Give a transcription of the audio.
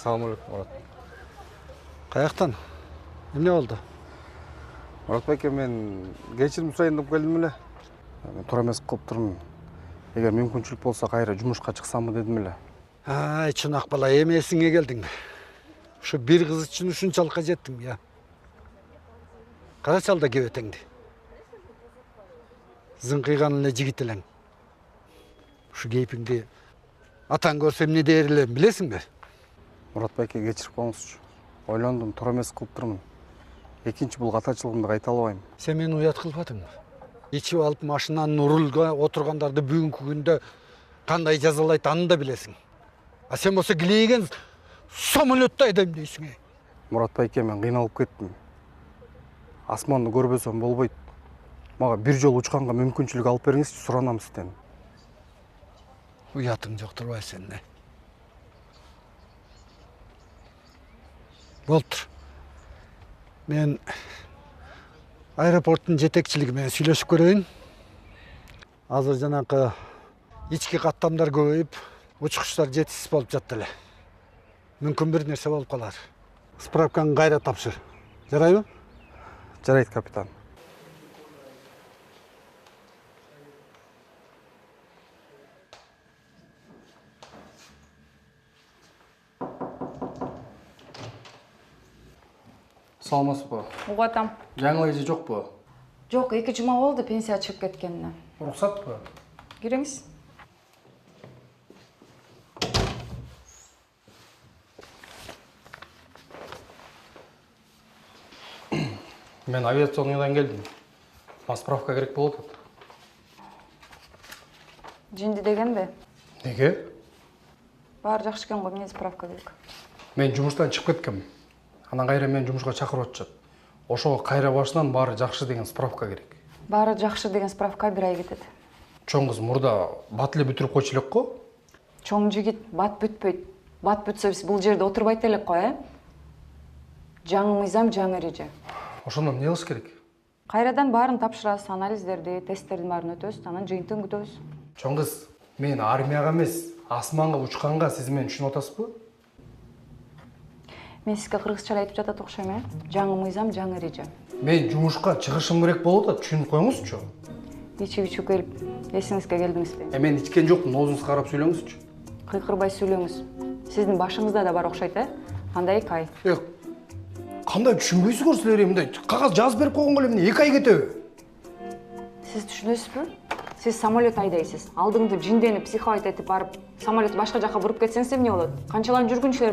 Assalamualaikum Murat. Kayaktan? Ne oldu? Murat Beyke men kechirим surayын деп келдим эле. Мен туура эмес кылып турмун. Эгер мүмкүнчүлүк болсо кайра жумушка чыксамбы дедим эле. Чынак бала эмесиңе келдиң. Ушу бир кыз үчүн ушунчалыкка жеттиң я. Карачы алда кебетеңди. Зыңкыйган эле жигит элең. Ушу кейпиңди атаң көрсө эмне дер элем билесиңби? Мурат Бейке кечирип коюңузчу. Ойлондум, туура эмес кылып турмун. Экинчи бул катачылыгымды кайта албайм. Сен мени уят кылбадыңбы? Ичип алып машинанын рулга отургандарды бүгүнкү күндө кандай жазалайт аны да билесиң. А сен болсо килейген самолетто айдайм дейсиң. Мурат Бейке, мен кыйналып кеттим. Асманды көрбөсөм болбойт. Мага бир жолу учканга мүмкүнчүлүк алып бериңизчи, суранам сизден. Уятың жоқ турбай сенде. Болтур. Мен аэропорттун жетекчилиги менен сүйлөшүп көрөйүн. Азыр жанакы ички каттамдар көбөйүп, учкучтар жетишсиз болуп жатты эле. Мүмкүн бир нерсе болуп калар. Справканы кайра тапшыр. Жарайбы? Жарайт, капитан. Саламатсызбы? Угатам. Жаңы эже жокпу? Жок, 2 жума болду пенсия чыгып кеткенине. Уруксатпы? Кириңиз. Мен авиационныйдан келдим. Справка керек болот. Жинди дегенби? Неге? Баары жакшы экен го, эмне справка керек? Мен жумуштан чыгып кеткем. Анан кайра мени жумушка чакырып атышат. Ошого кайра башынан баары жакшы деген справка керек. Баары жакшы деген справка бир ай кетет. Чоң кыз мурда бат эле бүтүрүп койчу элек го? Чоң жигит бат бүтпөйт. Бат бүтсө биз бул жерде отурбайт элек го, Жаңы мыйзам, жаңы эреже. Ошондо эмне кылыш керек? Кайрадан баарын тапшырасыз, анализдерди, тесттердин баарын өтөбүз, анан жыйынтыгын күтөбүз. Чоң кыз, мен армияга эмес, асманга учканга сиз мени түшүнүп атасызбы? Мен сизге кыргызча айтып жатат окшойм, Жаңы мыйзам, жаңы эреже. Мен жумушка чыгышым керек болуп атат, түшүнүп коюңузчу. Ичип келип, эсиңизге келдиңизби? Мен ичкен жокмун, оозуңузга карап сүйлөңүзчү. Кыйкырбай сүйлөңүз. Сиздин башыңызда да бар окшойт, Кандай 2 ай? Кандай түшүнбөйсүздөр силер мындай кагаз жазып берип койгонго эле эмне 2 ай кетеби? Сиз түшүнөсүзбү? Сиз самолет айдайсыз. Алдыңды жинденип, психовать этип барып, самолет башка жака буруп кетсеңиз эмне болот? Канчалан жүргүнчүлөр